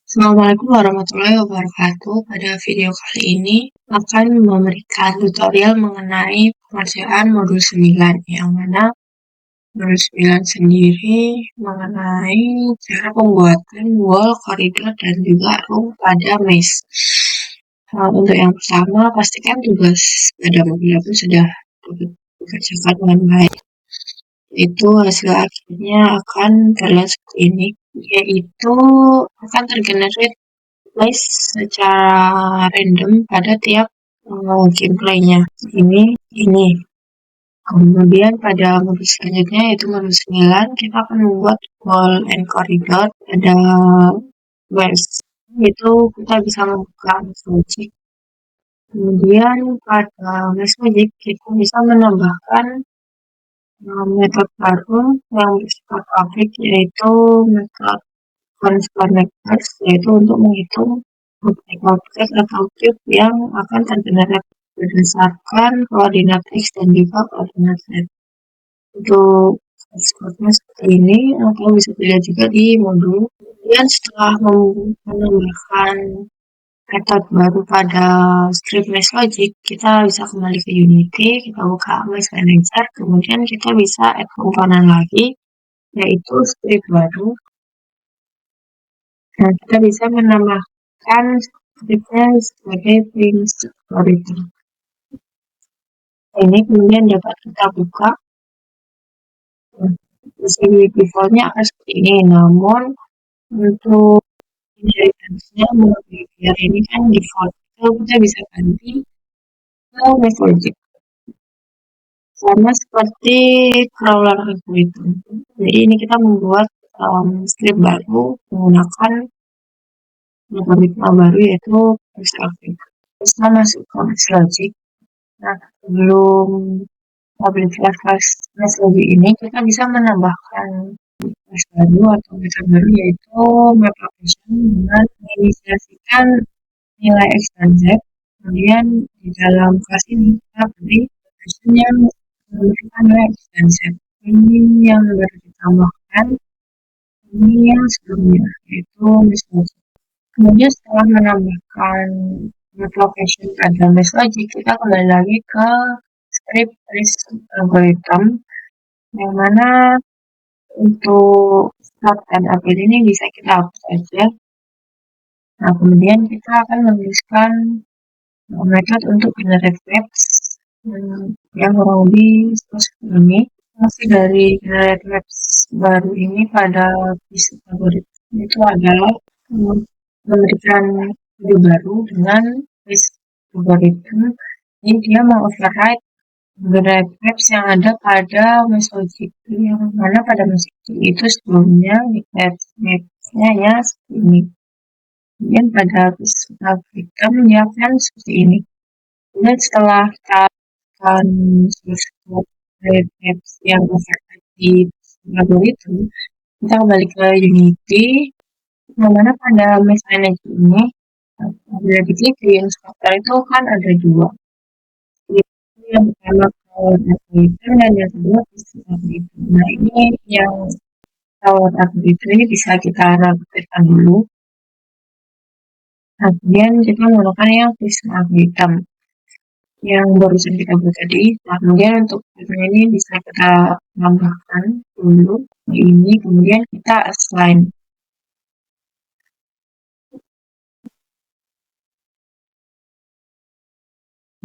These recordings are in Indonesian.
Assalamualaikum warahmatullahi wabarakatuh. Pada video kali ini akan memberikan tutorial mengenai pengerjaan modul 9, yang mana modul 9 sendiri mengenai cara pembuatan wall, koridor, dan juga room pada mesh. Untuk yang pertama, pastikan tugas pada modul itu sudah dikerjakan dengan baik. Itu hasil akhirnya akan terlihat seperti ini, yaitu akan tergenerate list secara random pada tiap gameplaynya. Ini. Kemudian pada modul selanjutnya yaitu modul 9 kita akan membuat wall and corridor pada west. Itu kita bisa membuka Magic. Kemudian pada Mesh Magic kita bisa menambahkan metode baru yang bersifat pabrik, yaitu metode connectors, yaitu untuk menghitung objek atau cube yang akan tergenerate berdasarkan koordinat X dan juga koordinat Z. Untuk exportnya seperti ini, atau bisa dilihat juga di modul. Kemudian setelah menambahkan metode baru pada script Mesh Logic, kita bisa kembali ke Unity, kita buka Mesh Manager, kemudian kita bisa add komponen lagi, yaitu script baru. Nah, kita bisa menambahkan scriptnya sebagai print algorithm. Ini kemudian dapat kita buka. Di sini defaultnya akan seperti ini, namun untuk inheritance-nya biar ini kan default, itu kita bisa ganti ke Logic sama seperti crawler algorithm. Jadi ini kita membuat script baru menggunakan algoritma baru, yaitu algorithm. Kita masuk ke Logic. Nah, sebelum public class metode ini kita bisa menambahkan class baru atau metode baru, yaitu map location dengan menginisiasikan nilai X dan Z. Kemudian di dalam kelas ini kita beri location yang memberikan nilai X dan Z. Ini yang baru ditambahkan, ini yang sebelumnya, yaitu Mesh. Kemudian setelah menambahkan map location pada Mesh Logic, kita kembali lagi ke script list algorithm, yang mana untuk start dan update ini bisa kita hapus saja. Nah, kemudian kita akan menuliskan metode untuk generate maps yang kurang lebih seperti ini. Hasil dari generate maps baru ini pada list algorithm itu adalah memberikan video baru dengan list algorithm. Ini dia mengoverride generate maps yang ada pada Mesh Logic, yang mana pada Mesh Logic itu sebelumnya mapsnya ya seperti ini. Kemudian pada algorithm dia akan seperti ini. Kemudian setelah kita akan generate maps yang override di algorithm, kita kembali ke Unity, yang mana pada Mesh Manager ini bila diklik di instructor itu kan ada dua. Yang pertama algorithm dan yang kedua algorithm. Nah, ini yang algorithm ini bisa kita lakukan dulu. Nah, kemudian kita menggunakan yang algorithm yang barusan kita buat tadi. Nah, kemudian untuk ini bisa kita tambahkan dulu ini, kemudian kita assign.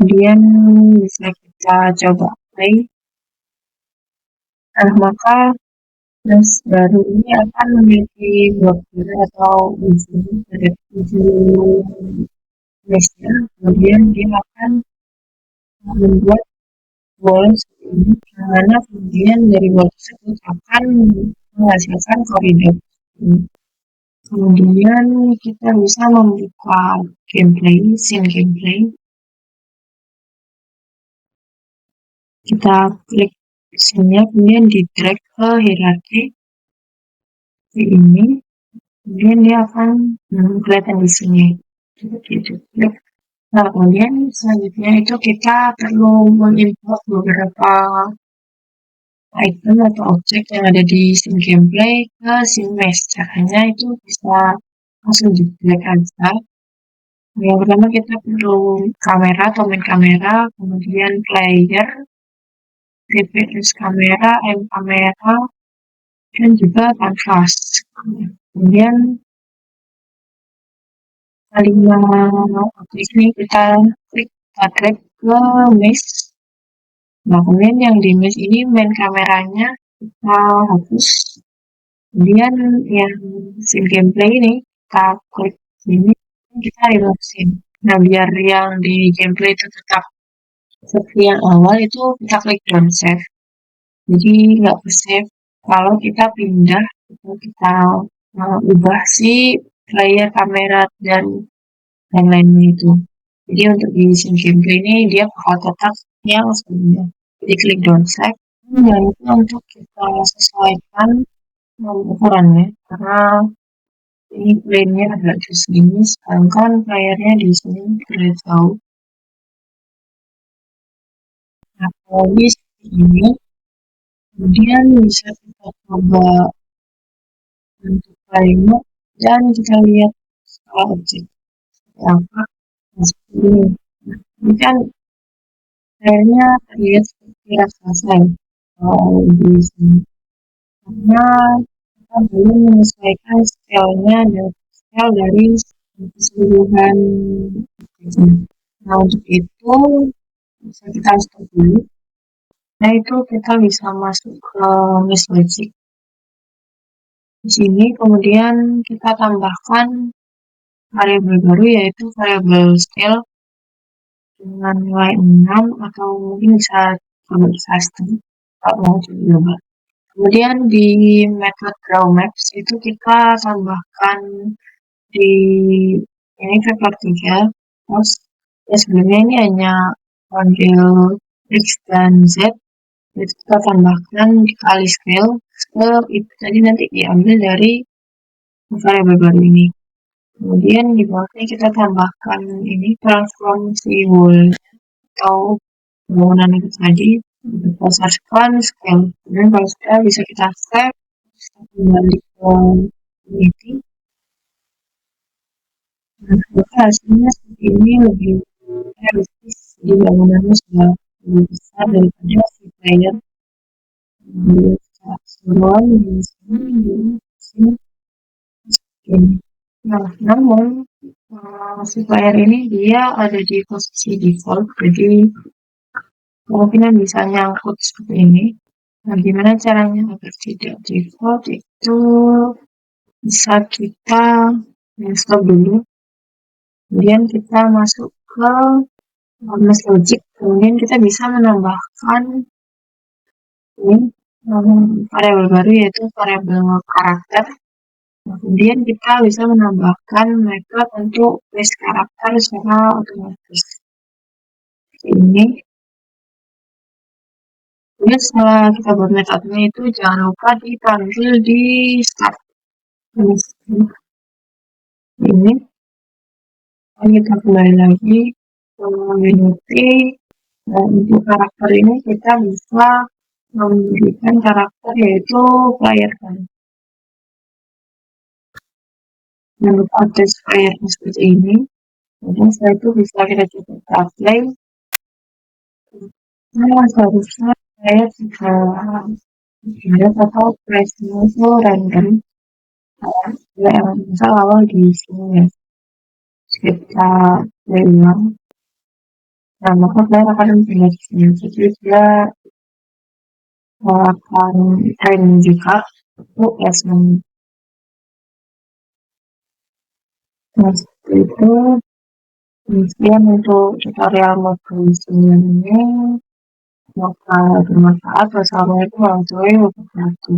Kemudian bisa kita coba play. Nah, maka Mesh baru ini akan memiliki border atau ujung meshnya. Kemudian dia akan membuat wall seperti ini, karena kemudian dari wall tersebut akan menghasilkan koridor. Kemudian kita bisa membuka scene gameplay. Kita klik scene-nya, kemudian di drag ke hierarki ini, kemudian dia akan kelihatan di sini. Gitu. Nah, kemudian selanjutnya itu kita perlu mengimport beberapa item atau objek yang ada di scene gameplay ke scene mesh. Caranya itu bisa langsung jeblak aja. Yang pertama kita perlu kamera atau main kamera, kemudian player, TPS kamera, M kamera, dan juga kanvas. Kemudian kelima objek ini kita klik, kita drag ke mesh. Nah, kemudian yang di mesh ini main kameranya kita hapus. Kemudian yang scene gameplay ini kita klik sini, kita remove scene. Nah, biar yang di gameplay itu tetap seperti yang awal itu kita klik don't save. Jadi nggak save kalau kita pindah, kita ubah si player, kamera, dan lain-lainnya itu. Jadi untuk di scene gameplay ini dia bakal tetap yang sebelumnya. Jadi klik don't save. Dan itu untuk kita sesuaikan ukurannya karena ini plane-nya agak di sini, sedangkan layarnya di sini terlihat jauh. Nah, kalau seperti ini, kemudian bisa kita coba bentuk plane dan kita lihat skala objek seperti apa. Nah, seperti ini. Nah, ini kan layarnya terlihat seperti raksasa ya, kalau di sini. Karena kita belum menyesuaikan scale-nya dan scale dari keseluruhan objeknya. Nah, untuk itu bisa kita stop dulu. Nah, itu kita bisa masuk ke Mesh Logic. Di sini kemudian kita tambahkan variabel baru yaitu variabel scale dengan nilai 6 atau mungkin bisa coba di custom kalau mau coba. Kemudian di method draw maps itu kita tambahkan di ini vektor 3. Terus ya sebelumnya ini hanya model X dan Z. Itu kita tambahkan dikali scale itu tadi nanti diambil dari variabel baru ini. Kemudian di bawahnya kita tambahkan ini transformasi wall atau bangunan itu tadi berdasarkan scale. Kemudian kalau sudah bisa kita save, kita kembali ke Unity. Nah, hasilnya seperti ini lebih realistis. Jadi bangunannya sudah lebih besar daripada si player. Keseluruhan di sini. Nah, namun si player ini dia ada di posisi default, jadi kemungkinan bisa nyangkut seperti ini. Nah, gimana caranya agar tidak default itu bisa kita install dulu. Kemudian kita masuk ke Mesh Logic. Kemudian kita bisa menambahkan ini variabel baru yaitu variabel karakter. Kemudian kita bisa menambahkan metode untuk base karakter secara otomatis. Ini. Kemudian setelah kita buat metodenya itu jangan lupa dipanggil di start. Ini. Kita kembali lagi ke Unity. Dan untuk karakter ini kita bisa memberikan karakter yaitu player kan. Jangan lupa tes playernya seperti ini. Kemudian setelah itu bisa kita coba play. Nah, seharusnya saya juga ada atau pressnya itu random. Yang misal awal di sini ya. Kita play ulang. Nah, maka player akan memilih di sini. Jadi dia akan training juga untuk lesson. Nah, seperti itu. Kemudian untuk tutorial modul ini semoga bermanfaat. Wassalamualaikum warahmatullahi wabarakatuh.